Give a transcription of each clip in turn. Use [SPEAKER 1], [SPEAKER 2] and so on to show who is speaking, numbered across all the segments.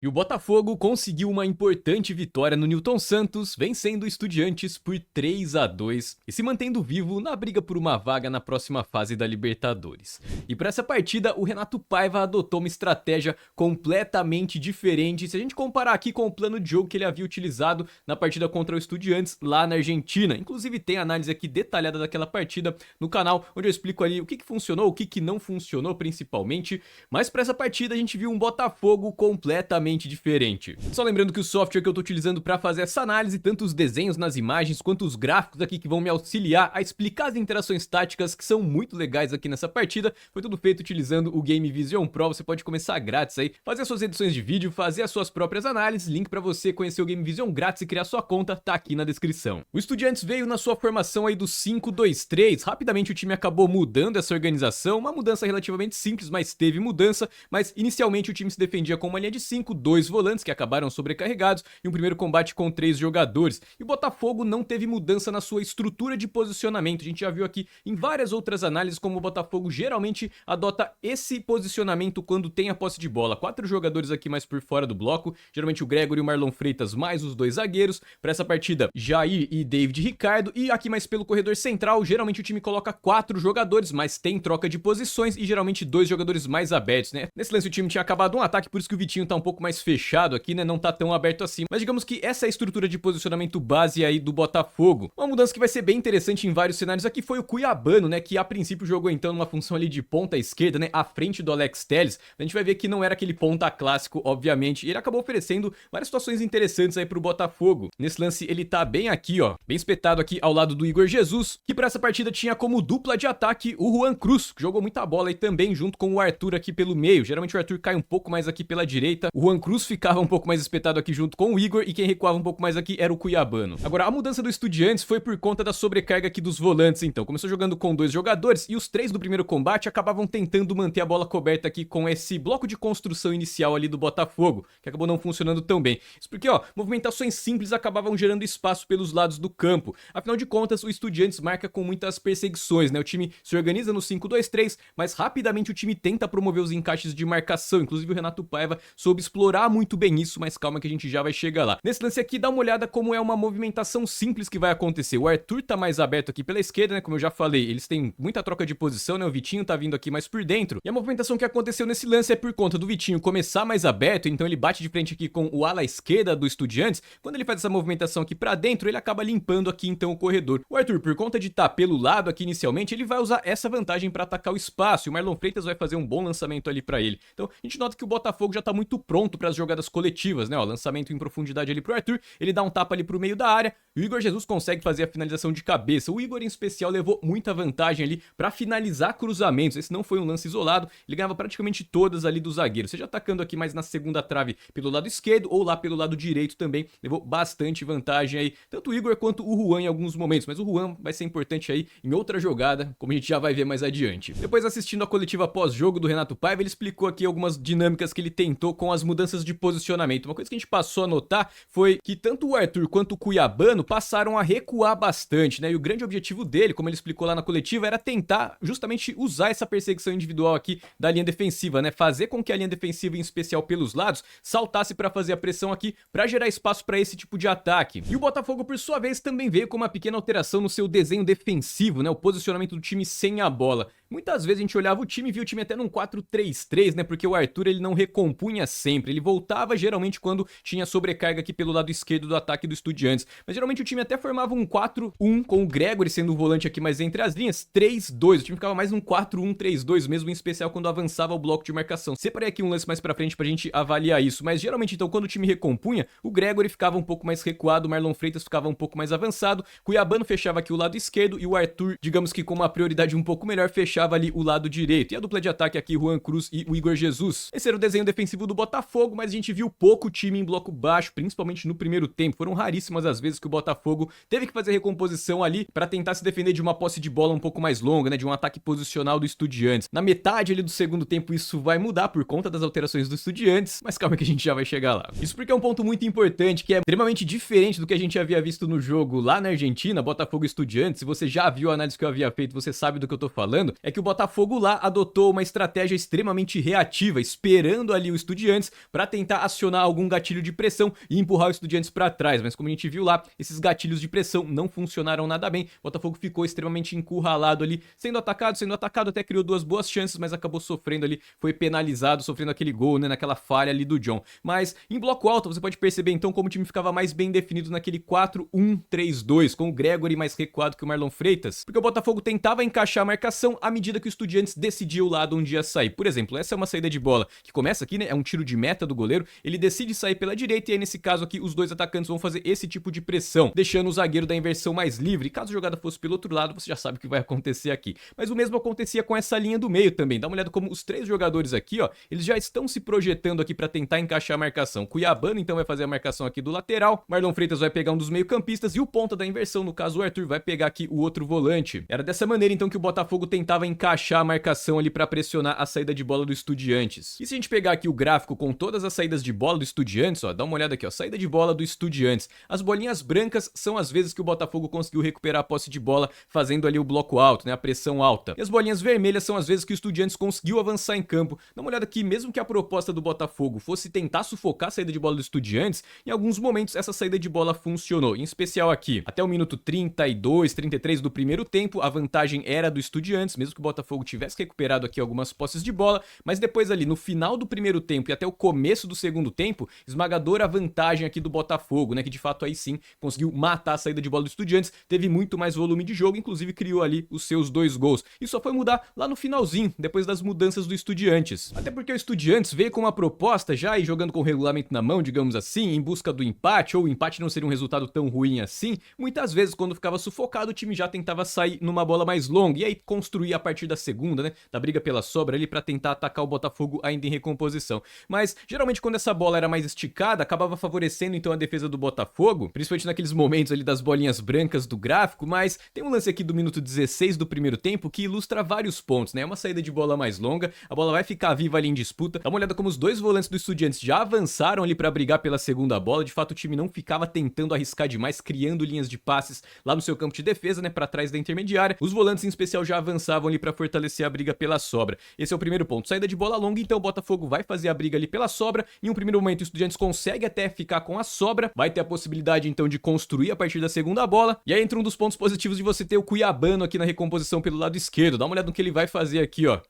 [SPEAKER 1] E o Botafogo conseguiu uma importante vitória no Newton Santos, vencendo o Estudiantes por 3-2 e se mantendo vivo na briga por uma vaga na próxima fase da Libertadores. E para essa partida, o Renato Paiva adotou uma estratégia completamente diferente se a gente comparar aqui com o plano de jogo que ele havia utilizado na partida contra o Estudiantes lá na Argentina. Inclusive tem análise aqui detalhada daquela partida no canal, onde eu explico ali o que funcionou, o que não funcionou principalmente. Mas para essa partida a gente viu um Botafogo completamente diferente. Só lembrando que o software que eu tô utilizando para fazer essa análise, tanto os desenhos nas imagens quanto os gráficos aqui que vão me auxiliar a explicar as interações táticas que são muito legais aqui nessa partida, foi tudo feito utilizando o Game Vision Pro. Você pode começar grátis aí, fazer as suas edições de vídeo, fazer as suas próprias análises. Link para você conhecer o Game Vision grátis e criar sua conta tá aqui na descrição. O Estudiantes veio na sua formação aí do 5-2-3. Rapidamente o time acabou mudando essa organização, uma mudança relativamente simples, mas teve mudança. Mas inicialmente o time se defendia com uma linha de 5, 2 volantes que acabaram sobrecarregados e um primeiro combate com 3 jogadores. E o Botafogo não teve mudança na sua estrutura de posicionamento. A gente já viu aqui em várias outras análises como o Botafogo geralmente adota esse posicionamento quando tem a posse de bola. 4 jogadores aqui mais por fora do bloco, geralmente o Gregory e o Marlon Freitas mais os 2 zagueiros. Para essa partida, Jair e David Ricardo. E aqui mais pelo corredor central, geralmente o time coloca 4 jogadores, mas tem troca de posições e geralmente 2 jogadores mais abertos, né? Nesse lance o time tinha acabado um ataque, por isso que o Vitinho tá um pouco mais fechado aqui, né? Não tá tão aberto assim. Mas digamos que essa é a estrutura de posicionamento base aí do Botafogo. Uma mudança que vai ser bem interessante em vários cenários aqui foi o Cuiabano, né? Que a princípio jogou então numa função ali de ponta esquerda, né? À frente do Alex Telles. A gente vai ver que não era aquele ponta clássico, obviamente. E ele acabou oferecendo várias situações interessantes aí pro Botafogo. Nesse lance ele tá bem aqui, ó. Bem espetado aqui ao lado do Igor Jesus. Que pra essa partida tinha como dupla de ataque o Juan Cruz, que jogou muita bola aí também junto com o Arthur aqui pelo meio. Geralmente o Arthur cai um pouco mais aqui pela direita. O Juan Cruz ficava um pouco mais espetado aqui junto com o Igor e quem recuava um pouco mais aqui era o Cuiabano. Agora, a mudança do Estudiantes foi por conta da sobrecarga aqui dos volantes, então. Começou jogando com 2 jogadores e os 3 do primeiro combate acabavam tentando manter a bola coberta aqui com esse bloco de construção inicial ali do Botafogo, que acabou não funcionando tão bem. Isso porque, ó, movimentações simples acabavam gerando espaço pelos lados do campo. Afinal de contas, o Estudiantes marca com muitas perseguições, né? O time se organiza no 5-2-3, mas rapidamente o time tenta promover os encaixes de marcação. Inclusive o Renato Paiva soube explorar muito bem isso, mas calma que a gente já vai chegar lá. Nesse lance aqui, dá uma olhada como é uma movimentação simples que vai acontecer. O Arthur tá mais aberto aqui pela esquerda, né? Como eu já falei, eles têm muita troca de posição, né? O Vitinho tá vindo aqui mais por dentro. E a movimentação que aconteceu nesse lance é por conta do Vitinho começar mais aberto, então ele bate de frente aqui com o ala esquerda do Estudiantes. Quando ele faz essa movimentação aqui pra dentro, ele acaba limpando aqui então o corredor. O Arthur, por conta de estar pelo lado aqui inicialmente, ele vai usar essa vantagem pra atacar o espaço. E o Marlon Freitas vai fazer um bom lançamento ali pra ele. Então a gente nota que o Botafogo já tá muito pronto para as jogadas coletivas, né? Ó, lançamento em profundidade ali pro Arthur, ele dá um tapa ali pro meio da área e o Igor Jesus consegue fazer a finalização de cabeça. O Igor em especial levou muita vantagem ali para finalizar cruzamentos. Esse não foi um lance isolado, ele ganhava praticamente todas ali do zagueiro, seja atacando aqui mais na segunda trave pelo lado esquerdo ou lá pelo lado direito também, levou bastante vantagem aí, tanto o Igor quanto o Juan em alguns momentos, mas o Juan vai ser importante aí em outra jogada, como a gente já vai ver mais adiante. Depois, assistindo a coletiva pós-jogo do Renato Paiva, ele explicou aqui algumas dinâmicas que ele tentou com as mudanças de posicionamento. Uma coisa que a gente passou a notar foi que tanto o Arthur quanto o Cuiabano passaram a recuar bastante, né? E o grande objetivo dele, como ele explicou lá na coletiva, era tentar justamente usar essa perseguição individual aqui da linha defensiva, né? Fazer com que a linha defensiva, em especial pelos lados, saltasse para fazer a pressão aqui, para gerar espaço para esse tipo de ataque. E o Botafogo, por sua vez, também veio com uma pequena alteração no seu desenho defensivo, né? O posicionamento do time sem a bola. Muitas vezes a gente olhava o time e via o time até num 4-3-3, né? Porque o Arthur ele não recompunha sempre, ele voltava geralmente quando tinha sobrecarga aqui pelo lado esquerdo do ataque do Estudiantes. Mas geralmente o time até formava um 4-1 com o Gregory sendo o volante aqui mais entre as linhas, 3-2. O time ficava mais num 4-1-3-2 mesmo, em especial quando avançava o bloco de marcação. Separei aqui um lance mais pra frente pra gente avaliar isso, mas geralmente então quando o time recompunha, o Gregory ficava um pouco mais recuado, o Marlon Freitas ficava um pouco mais avançado, Cuiabano fechava aqui o lado esquerdo e o Arthur, digamos que com uma prioridade um pouco melhor, fechava ali o lado direito. E a dupla de ataque aqui, Juan Cruz e o Igor Jesus. Esse era o desenho defensivo do Botafogo, mas a gente viu pouco time em bloco baixo, principalmente no primeiro tempo. Foram raríssimas as vezes que o Botafogo teve que fazer recomposição ali para tentar se defender de uma posse de bola um pouco mais longa, né, de um ataque posicional do Estudiantes. Na metade ali do segundo tempo isso vai mudar por conta das alterações do Estudiantes, mas calma que a gente já vai chegar lá. Isso porque é um ponto muito importante, que é extremamente diferente do que a gente havia visto no jogo lá na Argentina, Botafogo e Estudiantes. Se você já viu a análise que eu havia feito, você sabe do que eu tô falando. É que o Botafogo lá adotou uma estratégia extremamente reativa, esperando ali o Estudiantes para tentar acionar algum gatilho de pressão e empurrar o Estudiantes para trás, mas como a gente viu lá, esses gatilhos de pressão não funcionaram nada bem. O Botafogo ficou extremamente encurralado ali, sendo atacado, até criou duas boas chances, mas acabou sofrendo ali, foi penalizado, sofrendo aquele gol, né, naquela falha ali do John. Mas em bloco alto você pode perceber então como o time ficava mais bem definido naquele 4-1-3-2, com o Gregory mais recuado que o Marlon Freitas, porque o Botafogo tentava encaixar a marcação à medida que o Estudiantes decidia o lado onde ia sair. Por exemplo, essa é uma saída de bola que começa aqui, né, é um tiro de meta do goleiro, ele decide sair pela direita e aí nesse caso aqui os dois atacantes vão fazer esse tipo de pressão, deixando o zagueiro da inversão mais livre. Caso a jogada fosse pelo outro lado, você já sabe o que vai acontecer aqui. Mas o mesmo acontecia com essa linha do meio também. Dá uma olhada como os três jogadores aqui, ó, eles já estão se projetando aqui para tentar encaixar a marcação. Cuiabano então vai fazer a marcação aqui do lateral, Marlon Freitas vai pegar um dos meio-campistas e o ponta da inversão, no caso o Arthur, vai pegar aqui o outro volante. Era dessa maneira então que o Botafogo tentava encaixar a marcação ali para pressionar a saída de bola do Estudiantes. E se a gente pegar aqui o gráfico com todas as saídas de bola do Estudiantes, ó, dá uma olhada aqui, ó, saída de bola do Estudiantes. As bolinhas brancas são as vezes que o Botafogo conseguiu recuperar a posse de bola fazendo ali o bloco alto, né, a pressão alta. E as bolinhas vermelhas são as vezes que o Estudiantes conseguiu avançar em campo. Dá uma olhada aqui, mesmo que a proposta do Botafogo fosse tentar sufocar a saída de bola do Estudiantes, em alguns momentos essa saída de bola funcionou, em especial aqui. Até o minuto 32, 33 do primeiro tempo, a vantagem era do Estudiantes, mesmo que o Botafogo tivesse recuperado aqui algumas posses de bola, mas depois ali no final do primeiro tempo e até o começo do segundo tempo, esmagadora a vantagem aqui do Botafogo, né, que de fato aí sim conseguiu matar a saída de bola do Estudiantes, teve muito mais volume de jogo, inclusive criou ali os seus 2 gols. E só foi mudar lá no finalzinho, depois das mudanças do Estudiantes. Até porque o Estudiantes veio com uma proposta já e jogando com o regulamento na mão, digamos assim, em busca do empate, ou o empate não seria um resultado tão ruim assim. Muitas vezes quando ficava sufocado, o time já tentava sair numa bola mais longa e aí construir a partir da segunda, né, da briga pela sobra ali para tentar atacar o Botafogo ainda em recomposição. Mas geralmente quando essa bola era mais esticada, acabava favorecendo então a defesa do Botafogo, principalmente naqueles momentos ali das bolinhas brancas do gráfico. Mas tem um lance aqui do minuto 16 do primeiro tempo que ilustra vários pontos, né? É uma saída de bola mais longa, a bola vai ficar viva ali em disputa. Dá uma olhada como os dois volantes do Estudiantes já avançaram ali para brigar pela segunda bola. De fato o time não ficava tentando arriscar demais, criando linhas de passes lá no seu campo de defesa, né, para trás da intermediária. Os volantes em especial já avançavam ali para fortalecer a briga pela sobra. Esse é o primeiro ponto, saída de bola longa, então o Botafogo vai fazer a briga ali pela sobra. Em um primeiro momento o Estudiantes consegue até ficar com a sobra, vai ter a possibilidade então de construir a partir da segunda bola. E aí entra um dos pontos positivos de você ter o Cuiabano aqui na recomposição pelo lado esquerdo. Dá uma olhada no que ele vai fazer aqui, ó.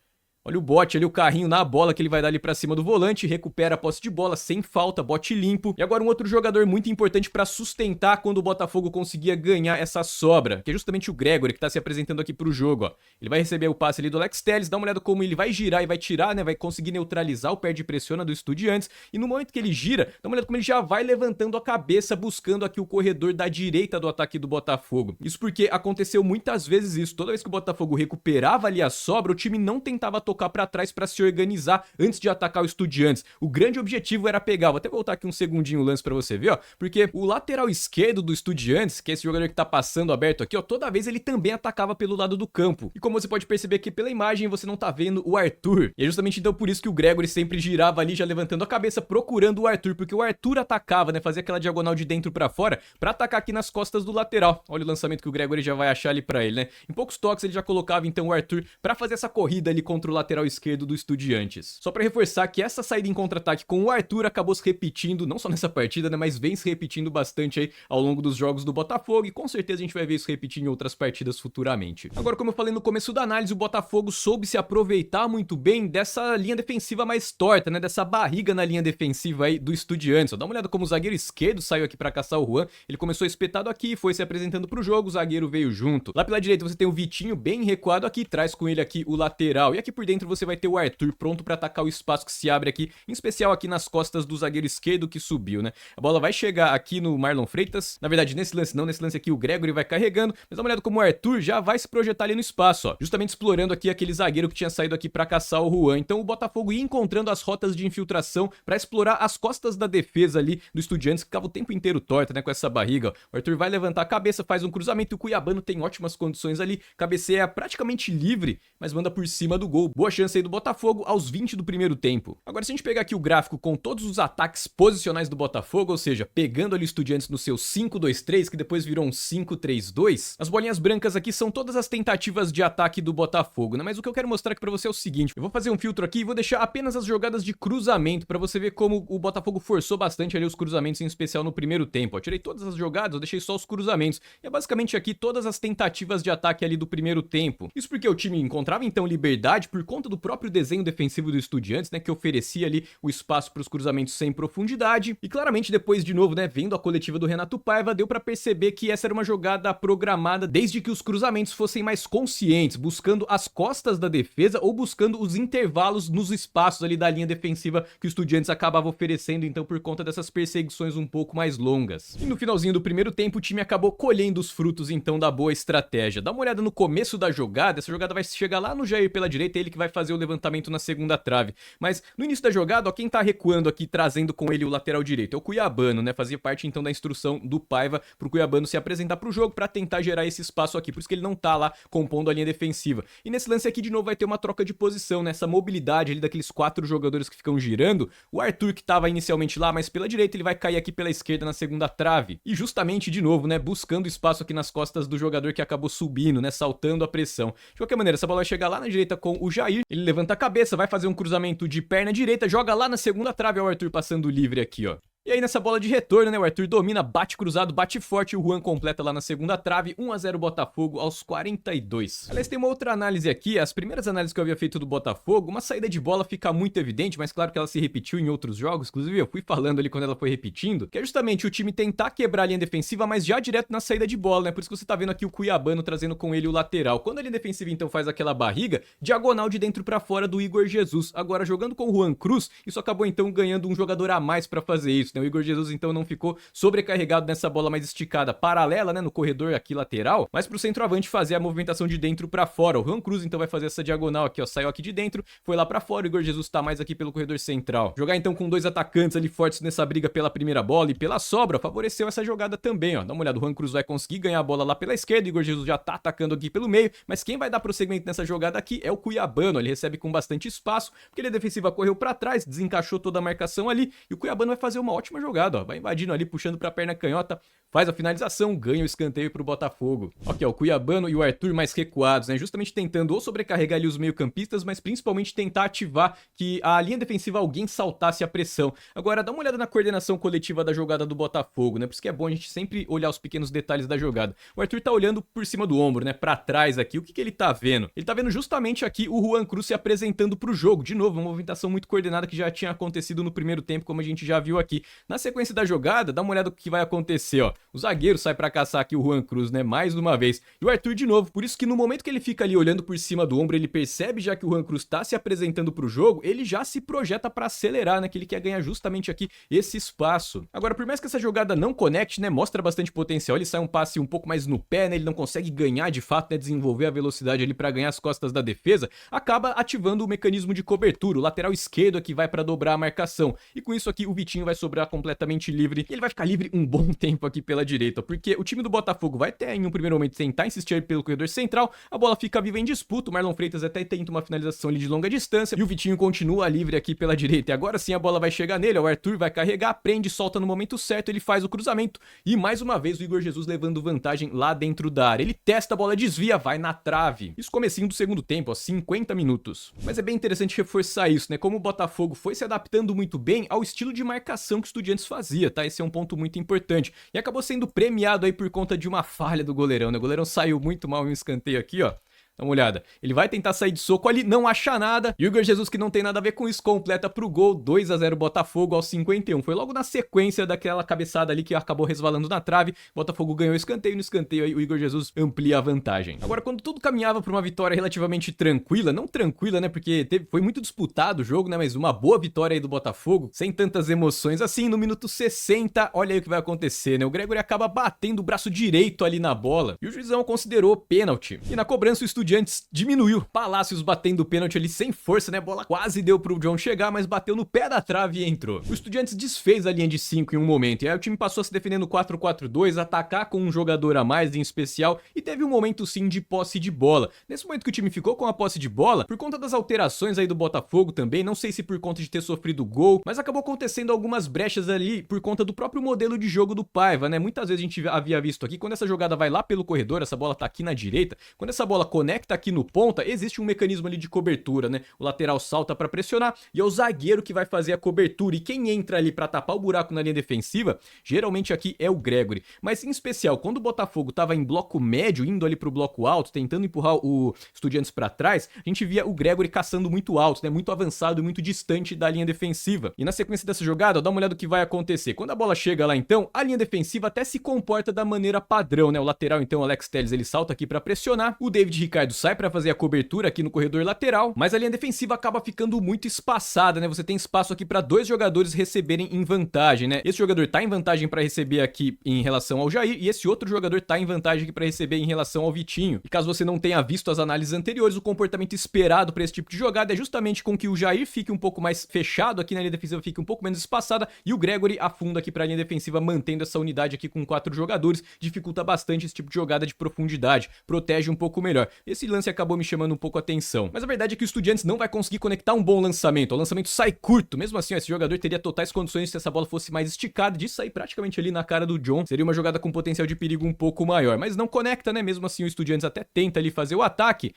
[SPEAKER 1] Olha o bote ali, o carrinho na bola que ele vai dar ali pra cima do volante, recupera a posse de bola sem falta, bote limpo. E agora um outro jogador muito importante pra sustentar quando o Botafogo conseguia ganhar essa sobra, que é justamente o Gregory, que tá se apresentando aqui pro jogo, ó. Ele vai receber o passe ali do Alex Telles, dá uma olhada como ele vai girar e vai tirar, né, vai conseguir neutralizar o perde-pressiona do Estudiantes. E no momento que ele gira, dá uma olhada como ele já vai levantando a cabeça, buscando aqui o corredor da direita do ataque do Botafogo. Isso porque aconteceu muitas vezes isso, toda vez que o Botafogo recuperava ali a sobra, o time não tentava tocar para trás para se organizar antes de atacar o Estudiantes. O grande objetivo era pegar, vou até voltar aqui um segundinho o lance para você ver, ó, porque o lateral esquerdo do Estudiantes, que é esse jogador que tá passando aberto aqui, ó, toda vez ele também atacava pelo lado do campo. E como você pode perceber aqui pela imagem, você não tá vendo o Arthur. E é justamente então por isso que o Gregory sempre girava ali, já levantando a cabeça, procurando o Arthur, porque o Arthur atacava, né, fazia aquela diagonal de dentro para fora, para atacar aqui nas costas do lateral. Olha o lançamento que o Gregory já vai achar ali para ele, né? Em poucos toques ele já colocava então o Arthur para fazer essa corrida ali contra o lateral esquerdo do Estudiantes. Só para reforçar que essa saída em contra-ataque com o Arthur acabou se repetindo, não só nessa partida, né, mas vem se repetindo bastante aí ao longo dos jogos do Botafogo, e com certeza a gente vai ver isso repetir em outras partidas futuramente. Agora, como eu falei no começo da análise, o Botafogo soube se aproveitar muito bem dessa linha defensiva mais torta, né, dessa barriga na linha defensiva aí do Estudiantes. Dá uma olhada como o zagueiro esquerdo saiu aqui para caçar o Juan, ele começou espetado aqui, foi se apresentando pro jogo, o zagueiro veio junto. Lá pela direita você tem o Vitinho bem recuado aqui, traz com ele aqui o lateral, e aqui por dentro você vai ter o Arthur pronto para atacar o espaço que se abre aqui, em especial aqui nas costas do zagueiro esquerdo que subiu, né? A bola vai chegar aqui no Marlon Freitas, na verdade nesse lance não, nesse lance aqui o Gregory vai carregando, mas dá uma olhada como o Arthur já vai se projetar ali no espaço, ó, justamente explorando aqui aquele zagueiro que tinha saído aqui para caçar o Juan. Então o Botafogo ia encontrando as rotas de infiltração para explorar as costas da defesa ali do Estudiantes, que ficava o tempo inteiro torta, né, com essa barriga, ó. O Arthur vai levantar a cabeça, faz um cruzamento e o Cuiabano tem ótimas condições ali, cabeceia praticamente livre, mas manda por cima do gol. boa chance aí do Botafogo aos 20 do primeiro tempo. Agora, se a gente pegar aqui o gráfico com todos os ataques posicionais do Botafogo, ou seja, pegando ali o Estudiantes no seu 5-2-3, que depois virou um 5-3-2, as bolinhas brancas aqui são todas as tentativas de ataque do Botafogo, né? Mas o que eu quero mostrar aqui pra você é o seguinte, eu vou fazer um filtro aqui e vou deixar apenas as jogadas de cruzamento pra você ver como o Botafogo forçou bastante ali os cruzamentos, em especial no primeiro tempo. Eu tirei todas as jogadas, eu deixei só os cruzamentos. E é basicamente aqui todas as tentativas de ataque ali do primeiro tempo. Isso porque o time encontrava então liberdade por conta do próprio desenho defensivo do Estudiantes, né, que oferecia ali o espaço para os cruzamentos sem profundidade. E claramente depois de novo, né, vendo a coletiva do Renato Paiva, deu para perceber que essa era uma jogada programada desde que os cruzamentos fossem mais conscientes, buscando as costas da defesa ou buscando os intervalos nos espaços ali da linha defensiva que o Estudiantes acabava oferecendo, então por conta dessas perseguições um pouco mais longas. E no finalzinho do primeiro tempo o time acabou colhendo os frutos então da boa estratégia. Dá uma olhada no começo da jogada, essa jogada vai chegar lá no Jair pela direita, ele que vai fazer o levantamento na segunda trave. Mas no início da jogada, ó, quem tá recuando aqui, trazendo com ele o lateral direito é o Cuiabano, né? Fazia parte então da instrução do Paiva pro Cuiabano se apresentar pro jogo pra tentar gerar esse espaço aqui, por isso que ele não tá lá compondo a linha defensiva. E nesse lance aqui de novo vai ter uma troca de posição, né? Essa mobilidade ali daqueles 4 jogadores que ficam girando. O Arthur que tava inicialmente lá, mas pela direita ele vai cair aqui pela esquerda na segunda trave. E justamente de novo, né, buscando espaço aqui nas costas do jogador que acabou subindo, né, saltando a pressão. De qualquer maneira, essa bola vai chegar lá na direita com o Jair, ele levanta a cabeça, vai fazer um cruzamento de perna direita, joga lá na segunda trave, é o Arthur passando livre aqui, ó. E aí nessa bola de retorno, né, o Arthur domina, bate cruzado, bate forte, o Juan completa lá na segunda trave, 1-0 Botafogo aos 42. Aliás, tem uma outra análise aqui, as primeiras análises que eu havia feito do Botafogo, uma saída de bola fica muito evidente, mas claro que ela se repetiu em outros jogos, inclusive eu fui falando ali quando ela foi repetindo, que é justamente o time tentar quebrar a linha defensiva, mas já direto na saída de bola, né, por isso que você tá vendo aqui o Cuiabano trazendo com ele o lateral. Quando a linha defensiva então faz aquela barriga, diagonal de dentro pra fora do Igor Jesus. Agora jogando com o Juan Cruz, isso acabou então ganhando um jogador a mais pra fazer isso, né, o Igor Jesus então não ficou sobrecarregado nessa bola mais esticada paralela, né, no corredor aqui lateral, mas pro centroavante fazer a movimentação de dentro pra fora. O Juan Cruz então vai fazer essa diagonal aqui, ó, saiu aqui de dentro, foi lá pra fora, o Igor Jesus tá mais aqui pelo corredor central. Jogar então com 2 atacantes ali fortes nessa briga pela primeira bola e pela sobra, favoreceu essa jogada também, ó. Dá uma olhada, o Juan Cruz vai conseguir ganhar a bola lá pela esquerda, o Igor Jesus já tá atacando aqui pelo meio, mas quem vai dar prosseguimento nessa jogada aqui é o Cuiabano. Ele recebe com bastante espaço, porque ele a defensiva correu pra trás, desencaixou toda a marcação ali, e o Cuiabano vai fazer uma ótima jogada, ó. Vai invadindo ali, puxando pra perna canhota, faz a finalização, ganha o escanteio pro Botafogo. Ok, ó, o Cuiabano e o Arthur mais recuados, né, justamente tentando ou sobrecarregar ali os meio-campistas, mas principalmente tentar ativar que a linha defensiva alguém saltasse a pressão. Agora, dá uma olhada na coordenação coletiva da jogada do Botafogo, né, por isso que é bom a gente sempre olhar os pequenos detalhes da jogada. O Arthur tá olhando por cima do ombro, né, pra trás aqui, o que ele tá vendo? Ele tá vendo justamente aqui o Juan Cruz se apresentando pro jogo, de novo, uma movimentação muito coordenada que já tinha acontecido no primeiro tempo, como a gente já viu aqui. Na sequência da jogada, dá uma olhada no que vai acontecer, ó. O zagueiro sai pra caçar aqui o Juan Cruz, né, mais uma vez. E o Arthur de novo, por isso que no momento que ele fica ali olhando por cima do ombro, ele percebe já que o Juan Cruz tá se apresentando pro jogo, ele já se projeta pra acelerar, né, que ele quer ganhar justamente aqui esse espaço. Agora, por mais que essa jogada não conecte, né, mostra bastante potencial, ele sai um passe um pouco mais no pé, né, ele não consegue ganhar de fato, né, desenvolver a velocidade ali pra ganhar as costas da defesa, acaba ativando o mecanismo de cobertura, o lateral esquerdo aqui vai pra dobrar a marcação. E com isso aqui o Vitinho vai sobrar completamente livre, e ele vai ficar livre um bom tempo aqui pela direita, porque o time do Botafogo vai até em um primeiro momento tentar insistir pelo corredor central, a bola fica viva em disputa, o Marlon Freitas até tenta uma finalização ali de longa distância, e o Vitinho continua livre aqui pela direita, e agora sim a bola vai chegar nele, o Arthur vai carregar, prende, solta no momento certo, ele faz o cruzamento, e mais uma vez o Igor Jesus levando vantagem lá dentro da área, ele testa a bola, desvia, vai na trave. Isso comecinho do segundo tempo, ó, 50 minutos. Mas é bem interessante reforçar isso, né, como o Botafogo foi se adaptando muito bem ao estilo de marcação que o Estudiantes fazia, tá? Esse é um ponto muito importante. E acabou sendo premiado aí por conta de uma falha do goleirão, né? O goleirão saiu muito mal em um escanteio aqui, ó. Dá uma olhada. Ele vai tentar sair de soco ali, não acha nada. E o Igor Jesus, que não tem nada a ver com isso, completa pro gol, 2-0 Botafogo aos 51. Foi logo na sequência daquela cabeçada ali que acabou resvalando na trave. Botafogo ganhou o escanteio, no escanteio aí o Igor Jesus amplia a vantagem. Agora, quando tudo caminhava pra uma vitória relativamente tranquila, não tranquila, né, porque foi muito disputado o jogo, né, mas uma boa vitória aí do Botafogo, sem tantas emoções assim, no minuto 60, olha aí o que vai acontecer, né, o Gregory acaba batendo o braço direito ali na bola, e o juizão considerou pênalti. E na cobrança o Estudiantes Estudiantes diminuiu. Palácios batendo o pênalti ali sem força, né? A bola quase deu pro John chegar, mas bateu no pé da trave e entrou. O Estudiantes desfez a linha de 5 em um momento, e aí o time passou a se defendendo 4-4-2, atacar com um jogador a mais em especial, e teve um momento sim de posse de bola. Nesse momento que o time ficou com a posse de bola, por conta das alterações aí do Botafogo também, não sei se por conta de ter sofrido gol, mas acabou acontecendo algumas brechas ali por conta do próprio modelo de jogo do Paiva, né? Muitas vezes a gente havia visto aqui, quando essa jogada vai lá pelo corredor, essa bola tá aqui na direita, quando essa bola conecta aqui no ponta, existe um mecanismo ali de cobertura, né? O lateral salta pra pressionar e é o zagueiro que vai fazer a cobertura, e quem entra ali pra tapar o buraco na linha defensiva, geralmente aqui é o Gregory. Mas em especial, quando o Botafogo tava em bloco médio, indo ali pro bloco alto, tentando empurrar o Estudiantes pra trás, a gente via o Gregory caçando muito alto, né? Muito avançado e muito distante da linha defensiva. E na sequência dessa jogada, ó, dá uma olhada no que vai acontecer. Quando a bola chega lá então, a linha defensiva até se comporta da maneira padrão, né? O lateral então, o Alex Telles, ele salta aqui pra pressionar, o David Ricardo sai pra fazer a cobertura aqui no corredor lateral, mas a linha defensiva acaba ficando muito espaçada, né? Você tem espaço aqui pra dois jogadores receberem em vantagem, né? Esse jogador tá em vantagem pra receber aqui em relação ao Jair, e esse outro jogador tá em vantagem aqui pra receber em relação ao Vitinho. E caso você não tenha visto as análises anteriores, o comportamento esperado pra esse tipo de jogada é justamente com que o Jair fique um pouco mais fechado aqui na linha defensiva, fique um pouco menos espaçada, e o Gregory afunda aqui pra linha defensiva, mantendo essa unidade aqui com 4 jogadores, dificulta bastante esse tipo de jogada de profundidade, protege um pouco melhor. Esse lance acabou me chamando um pouco a atenção, mas a verdade é que o Estudiantes não vai conseguir conectar um bom lançamento, o lançamento sai curto, mesmo assim ó, esse jogador teria totais condições, se essa bola fosse mais esticada, de sair praticamente ali na cara do John, seria uma jogada com potencial de perigo um pouco maior, mas não conecta, né? Mesmo assim o Estudiantes até tenta ali fazer o ataque,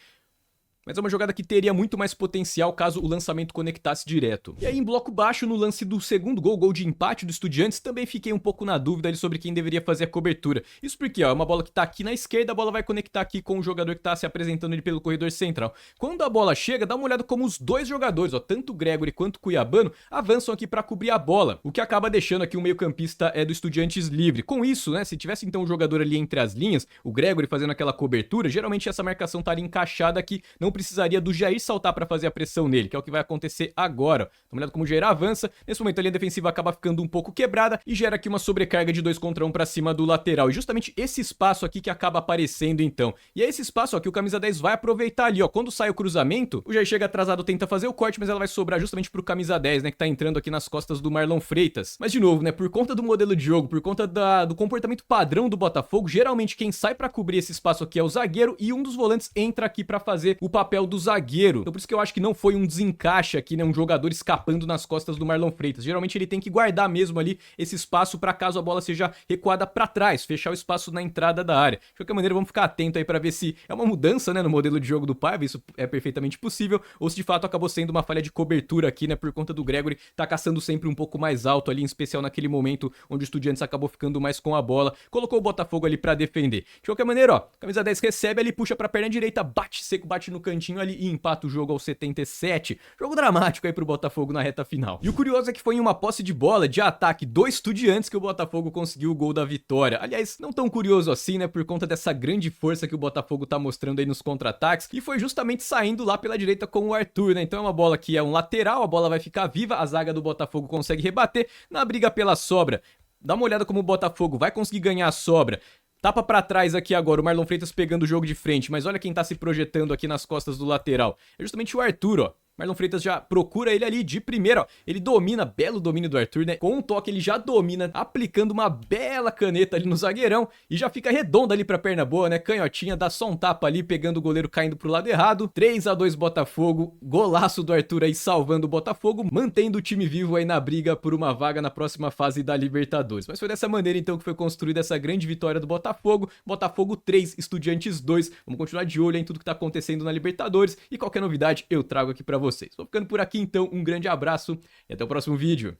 [SPEAKER 1] mas é uma jogada que teria muito mais potencial caso o lançamento conectasse direto. E aí em bloco baixo, no lance do segundo gol de empate do Estudiantes, também fiquei um pouco na dúvida ali sobre quem deveria fazer a cobertura. Isso porque, ó, é uma bola que tá aqui na esquerda, a bola vai conectar aqui com o jogador que tá se apresentando ali pelo corredor central. Quando a bola chega, dá uma olhada como os dois jogadores, ó, tanto o Gregory quanto o Cuiabano, avançam aqui pra cobrir a bola, o que acaba deixando aqui o meio-campista do Estudiantes livre. Com isso, né, se tivesse então um jogador ali entre as linhas, o Gregory fazendo aquela cobertura, geralmente essa marcação estaria encaixada aqui, não precisaria do Jair saltar pra fazer a pressão nele, que é o que vai acontecer agora. Dá uma olhada como o Jair avança, nesse momento a linha defensiva acaba ficando um pouco quebrada e gera aqui uma sobrecarga de 2 contra 1 pra cima do lateral, e justamente esse espaço aqui que acaba aparecendo então. E é esse espaço ó, que o camisa 10 vai aproveitar ali, ó, quando sai o cruzamento, o Jair chega atrasado, tenta fazer o corte, mas ela vai sobrar justamente pro camisa 10, né, que tá entrando aqui nas costas do Marlon Freitas. Mas de novo, né, por conta do modelo de jogo, por conta do comportamento padrão do Botafogo, geralmente quem sai pra cobrir esse espaço aqui é o zagueiro, e um dos volantes entra aqui pra fazer o papel do zagueiro. Então por isso que eu acho que não foi um desencaixe aqui, né, um jogador escapando nas costas do Marlon Freitas. Geralmente ele tem que guardar mesmo ali esse espaço para caso a bola seja recuada para trás, fechar o espaço na entrada da área. De qualquer maneira, vamos ficar atento aí para ver se é uma mudança, né, no modelo de jogo do Paiva, isso é perfeitamente possível, ou se de fato acabou sendo uma falha de cobertura aqui, né, por conta do Gregory tá caçando sempre um pouco mais alto ali, em especial naquele momento onde o Estudiantes acabou ficando mais com a bola, colocou o Botafogo ali para defender. De qualquer maneira, ó, camisa 10 recebe ali, puxa pra perna direita, bate seco, bate no cantinho ali e empata o jogo aos 77. Jogo dramático aí pro Botafogo na reta final. E o curioso é que foi em uma posse de bola de ataque do Estudiantes que o Botafogo conseguiu o gol da vitória. Aliás, não tão curioso assim, né, por conta dessa grande força que o Botafogo tá mostrando aí nos contra-ataques, e foi justamente saindo lá pela direita com o Arthur, né? Então é uma bola que é um lateral, a bola vai ficar viva, a zaga do Botafogo consegue rebater na briga pela sobra. Dá uma olhada como o Botafogo vai conseguir ganhar a sobra. Tapa pra trás aqui agora, o Marlon Freitas pegando o jogo de frente, mas olha quem tá se projetando aqui nas costas do lateral. É justamente o Arthur, ó. Marlon Freitas já procura ele ali de primeira, ó. Ele domina, belo domínio do Arthur, né? Com um toque ele já domina, aplicando uma bela caneta ali no zagueirão e já fica redonda ali pra perna boa, né? Canhotinha, dá só um tapa ali, pegando o goleiro caindo pro lado errado. 3-2 Botafogo, golaço do Arthur aí salvando o Botafogo, mantendo o time vivo aí na briga por uma vaga na próxima fase da Libertadores. Mas foi dessa maneira então que foi construída essa grande vitória do Botafogo. Botafogo 3, Estudiantes 2. Vamos continuar de olho em tudo que tá acontecendo na Libertadores e qualquer novidade eu trago aqui pra vocês. Vou ficando por aqui então, um grande abraço e até o próximo vídeo.